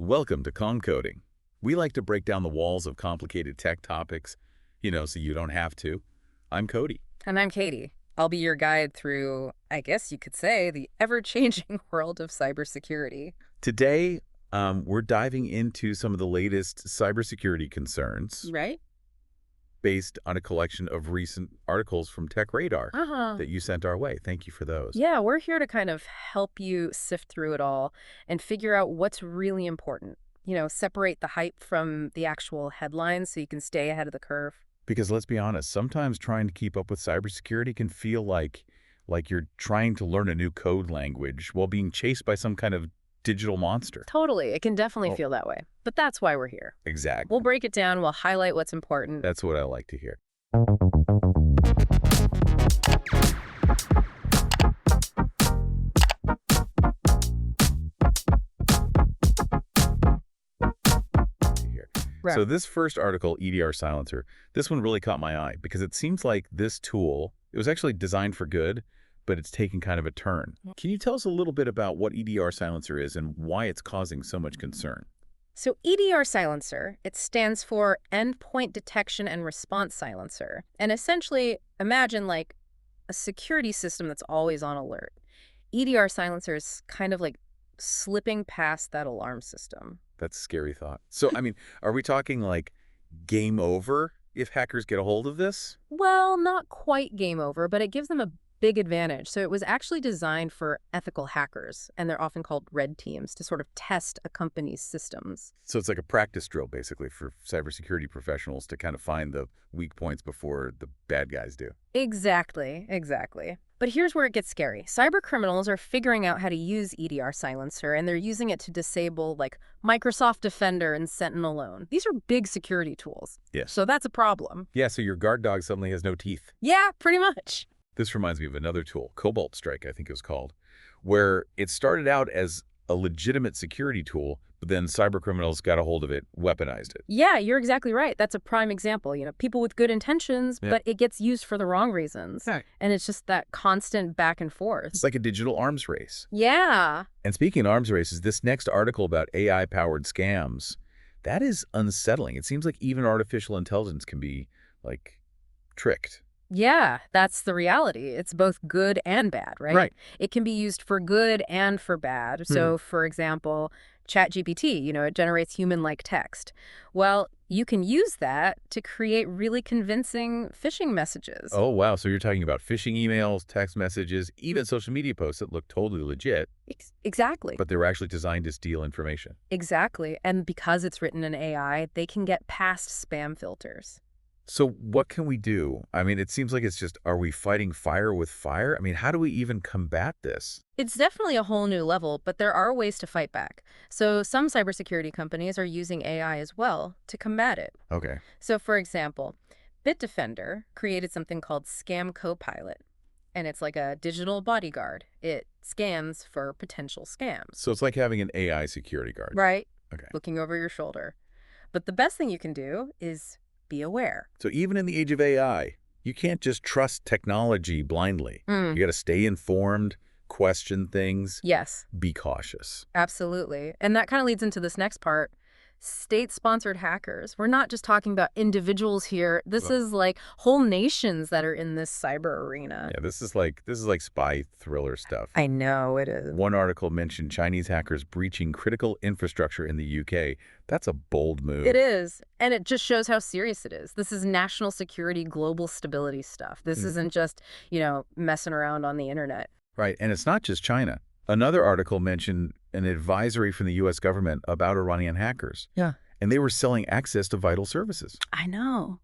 Welcome to Concoding. We like to break down the walls of complicated tech topics, so you don't have to. I'm Cody. And I'm Katie. I'll be your guide through, I guess you could say, the ever-changing world of cybersecurity. Today, we're diving into some of the latest cybersecurity concerns Right? based on a collection of recent articles from TechRadar that you sent our way. Thank you for those. Yeah, we're here to kind of help you sift through it all and figure out what's really important. Separate the hype from the actual headlines so you can stay ahead of the curve. Because let's be honest, sometimes trying to keep up with cybersecurity can feel like you're trying to learn a new code language while being chased by some kind of digital monster. Totally. It can definitely feel that way. But that's why we're here. Exactly. We'll break it down. We'll highlight what's important. That's what I like to hear. Right. So this first article, EDRSilencer, this one really caught my eye because it seems like this tool, it was actually designed for good, but it's taken kind of a turn. Can you tell us a little bit about what EDRSilencer is and why it's causing so much concern? So EDRSilencer, it stands for Endpoint Detection and Response Silencer. And essentially, imagine like a security system that's always on alert. EDRSilencer is kind of like slipping past that alarm system. That's a scary thought. So, are we talking like game over if hackers get a hold of this? Well, not quite game over, but it gives them a big advantage. So it was actually designed for ethical hackers, and they're often called red teams, to sort of test a company's systems. So it's like a practice drill, basically, for cybersecurity professionals to kind of find the weak points before the bad guys do. Exactly. But here's where it gets scary. Cyber criminals are figuring out how to use EDRSilencer, and they're using it to disable like Microsoft Defender and Sentinel alone. These are big security tools. Yes. So that's a problem. Yeah, so your guard dog suddenly has no teeth. Yeah, pretty much. This reminds me of another tool, Cobalt Strike, I think it was called, where it started out as a legitimate security tool, but then cybercriminals got a hold of it, weaponized it. Yeah, you're exactly right. That's a prime example. People with good intentions, but it gets used for the wrong reasons. Right. And it's just that constant back and forth. It's like a digital arms race. Yeah. And speaking of arms races, this next article about AI-powered scams, that is unsettling. It seems like even artificial intelligence can be, tricked. Yeah, that's the reality. It's both good and bad, right? Right. It can be used for good and for bad. So, for example, ChatGPT, it generates human-like text. Well, you can use that to create really convincing phishing messages. Oh, wow. So you're talking about phishing emails, text messages, even social media posts that look totally legit. Exactly. But they were actually designed to steal information. Exactly. And because it's written in AI, they can get past spam filters. So what can we do? It seems like it's just, are we fighting fire with fire? How do we even combat this? It's definitely a whole new level, but there are ways to fight back. So some cybersecurity companies are using AI as well to combat it. Okay. So for example, Bitdefender created something called Scam Copilot, and it's like a digital bodyguard. It scans for potential scams. So it's like having an AI security guard. Right? Okay. Looking over your shoulder. But the best thing you can do is be aware. So even in the age of AI, you can't just trust technology blindly. You got to stay informed, question things. Yes. Be cautious. Absolutely. And that kind of leads into this next part. State-sponsored hackers. We're not just talking about individuals here. This is like whole nations that are in this cyber arena. Yeah, this is like spy thriller stuff. I know it is. One article mentioned Chinese hackers breaching critical infrastructure in the UK. That's a bold move. It is. And it just shows how serious it is. This is national security, global stability stuff. This isn't just, messing around on the internet. Right. And it's not just China. Another article mentioned an advisory from the U.S. government about Iranian hackers. Yeah. And they were selling access to vital services. I know.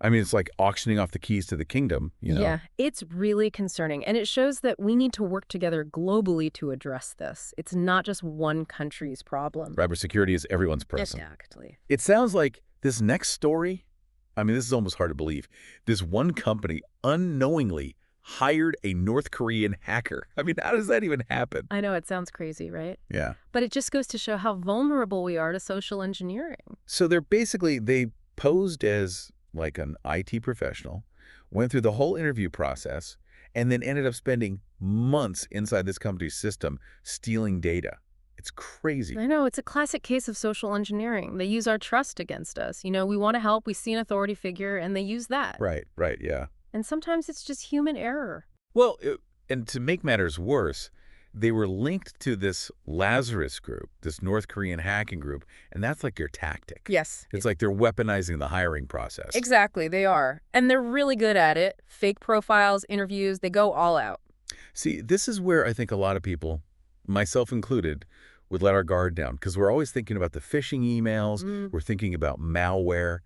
It's like auctioning off the keys to the kingdom, Yeah, it's really concerning. And it shows that we need to work together globally to address this. It's not just one country's problem. Cybersecurity is everyone's present. Exactly. It sounds like this next story, this is almost hard to believe. This one company unknowingly hired a North Korean hacker. How does that even happen? I know, it sounds crazy, right? Yeah. But it just goes to show how vulnerable we are to social engineering. So they posed as like an IT professional, went through the whole interview process, and then ended up spending months inside this company's system stealing data. It's crazy. I know, it's a classic case of social engineering. They use our trust against us. We want to help, we see an authority figure, and they use that. Right, yeah. And sometimes it's just human error. Well, and to make matters worse, they were linked to this Lazarus group, this North Korean hacking group, and that's like your tactic. Yes. It's like they're weaponizing the hiring process. Exactly, they are. And they're really good at it. Fake profiles, interviews, they go all out. See, this is where I think a lot of people, myself included, would let our guard down because we're always thinking about the phishing emails, we're thinking about malware,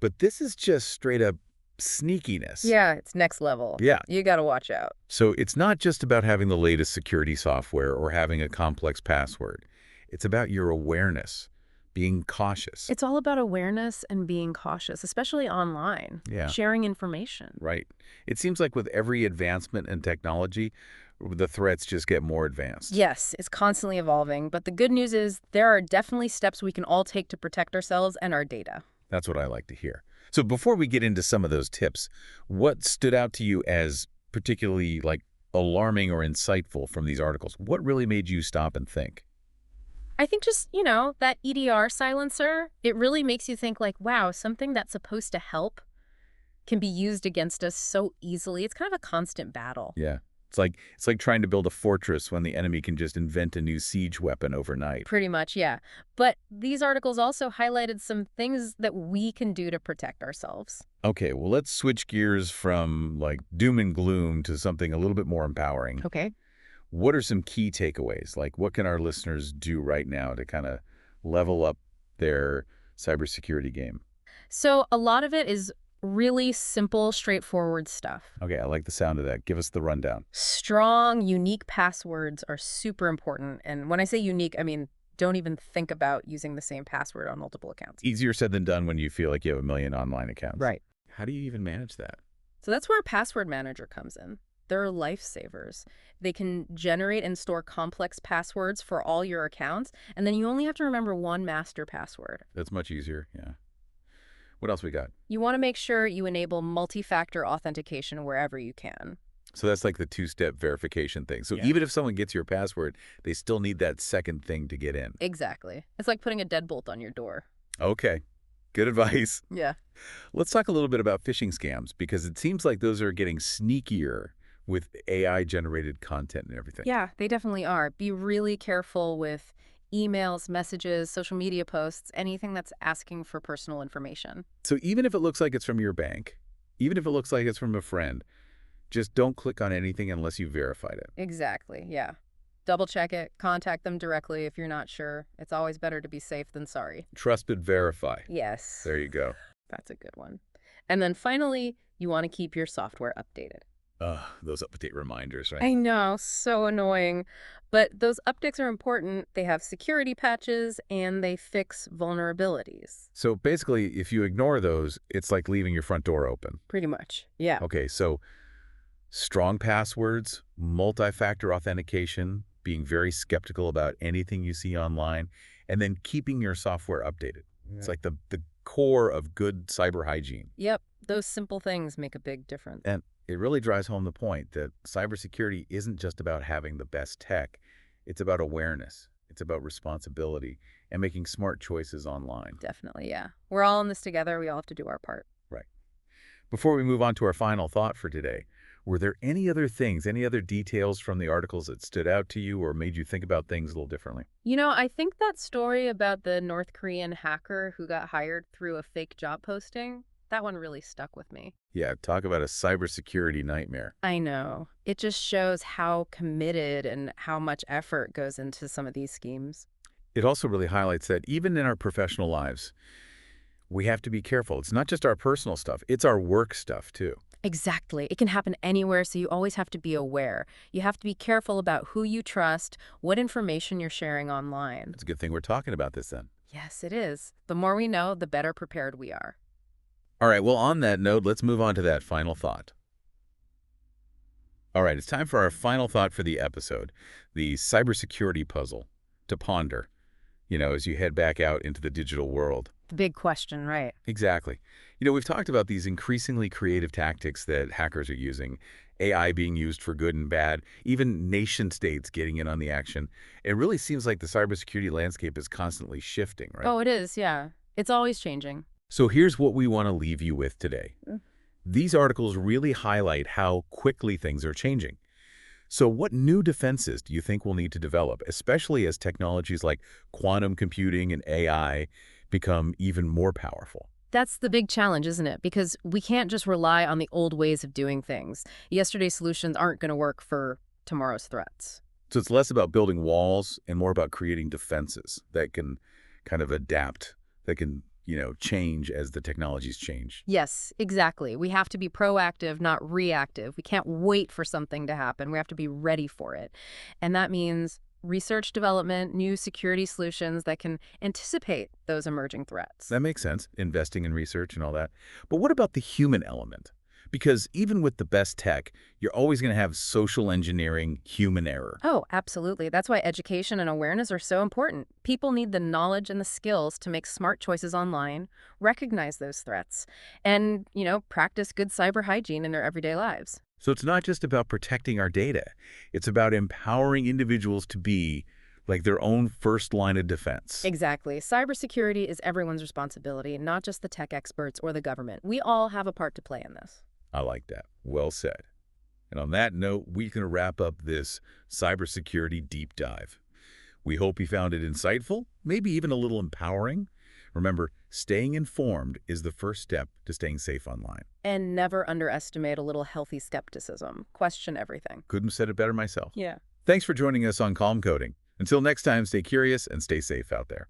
but this is just straight up sneakiness. Yeah, it's next level. Yeah. You got to watch out. So it's not just about having the latest security software or having a complex password. It's about your awareness, being cautious. It's all about awareness and being cautious, especially online. Yeah. Sharing information. Right. It seems like with every advancement in technology, the threats just get more advanced. Yes, it's constantly evolving, but the good news is there are definitely steps we can all take to protect ourselves and our data. That's what I like to hear. So before we get into some of those tips, what stood out to you as particularly alarming or insightful from these articles? What really made you stop and think? I think just, that EDR silencer, it really makes you think wow, something that's supposed to help can be used against us so easily. It's kind of a constant battle. Yeah. It's like trying to build a fortress when the enemy can just invent a new siege weapon overnight. Pretty much, yeah. But these articles also highlighted some things that we can do to protect ourselves. Okay, well, let's switch gears from doom and gloom to something a little bit more empowering. Okay. What are some key takeaways? What can our listeners do right now to kind of level up their cybersecurity game? So a lot of it is really simple, straightforward stuff. Okay, I like the sound of that. Give us the rundown. Strong, unique passwords are super important. And when I say unique, I mean, don't even think about using the same password on multiple accounts. Easier said than done when you feel like you have a million online accounts. Right. How do you even manage that? So that's where a password manager comes in. They're lifesavers. They can generate and store complex passwords for all your accounts, and then you only have to remember one master password. That's much easier, yeah. What else we got? You want to make sure you enable multi-factor authentication wherever you can. So that's like the two-step verification thing. So even if someone gets your password, they still need that second thing to get in. Exactly. It's like putting a deadbolt on your door. Okay. Good advice. Yeah. Let's talk a little bit about phishing scams, because it seems like those are getting sneakier with AI-generated content and everything. Yeah, they definitely are. Be really careful with emails, messages, social media posts, anything that's asking for personal information. So even if it looks like it's from your bank, even if it looks like it's from a friend, just don't click on anything unless you verified it. Exactly, yeah. Double check it. Contact them directly if you're not sure. It's always better to be safe than sorry. Trust but verify. Yes. There you go. That's a good one. And then finally, you want to keep your software updated. Those update reminders, right? I know, so annoying. But those updates are important. They have security patches and they fix vulnerabilities. So basically, if you ignore those, it's like leaving your front door open. Pretty much, yeah. Okay, so strong passwords, multi-factor authentication, being very skeptical about anything you see online, and then keeping your software updated. Yeah. It's like the core of good cyber hygiene. Yep, those simple things make a big difference. And it really drives home the point that cybersecurity isn't just about having the best tech. It's about awareness. It's about responsibility and making smart choices online. Definitely, yeah. We're all in this together. We all have to do our part. Right. Before we move on to our final thought for today, were there any other things, any other details from the articles that stood out to you or made you think about things a little differently? I think that story about the North Korean hacker who got hired through a fake job posting, that one really stuck with me. Yeah, talk about a cybersecurity nightmare. I know. It just shows how committed and how much effort goes into some of these schemes. It also really highlights that even in our professional lives, we have to be careful. It's not just our personal stuff, it's our work stuff too. Exactly. It can happen anywhere, so you always have to be aware. You have to be careful about who you trust, what information you're sharing online. It's a good thing we're talking about this then. Yes, it is. The more we know, the better prepared we are. All right, well, on that note, let's move on to that final thought. All right, it's time for our final thought for the episode, the cybersecurity puzzle to ponder, as you head back out into the digital world. The big question, right? Exactly. We've talked about these increasingly creative tactics that hackers are using, AI being used for good and bad, even nation states getting in on the action. It really seems like the cybersecurity landscape is constantly shifting, right? Oh, it is, yeah. It's always changing. So here's what we want to leave you with today. These articles really highlight how quickly things are changing. So what new defenses do you think we'll need to develop, especially as technologies like quantum computing and AI become even more powerful? That's the big challenge, isn't it? Because we can't just rely on the old ways of doing things. Yesterday's solutions aren't going to work for tomorrow's threats. So it's less about building walls and more about creating defenses that can kind of adapt, that can, change as the technologies change. Yes, exactly. We have to be proactive, not reactive. We can't wait for something to happen. We have to be ready for it. And that means research development, new security solutions that can anticipate those emerging threats. That makes sense, investing in research and all that. But what about the human element? Because even with the best tech, you're always going to have social engineering, human error. Oh, absolutely. That's why education and awareness are so important. People need the knowledge and the skills to make smart choices online, recognize those threats, and, practice good cyber hygiene in their everyday lives. So it's not just about protecting our data. It's about empowering individuals to be like their own first line of defense. Exactly. Cybersecurity is everyone's responsibility, not just the tech experts or the government. We all have a part to play in this. I like that. Well said. And on that note, we can wrap up this cybersecurity deep dive. We hope you found it insightful, maybe even a little empowering. Remember, staying informed is the first step to staying safe online. And never underestimate a little healthy skepticism. Question everything. Couldn't have said it better myself. Yeah. Thanks for joining us on Calm Coding. Until next time, stay curious and stay safe out there.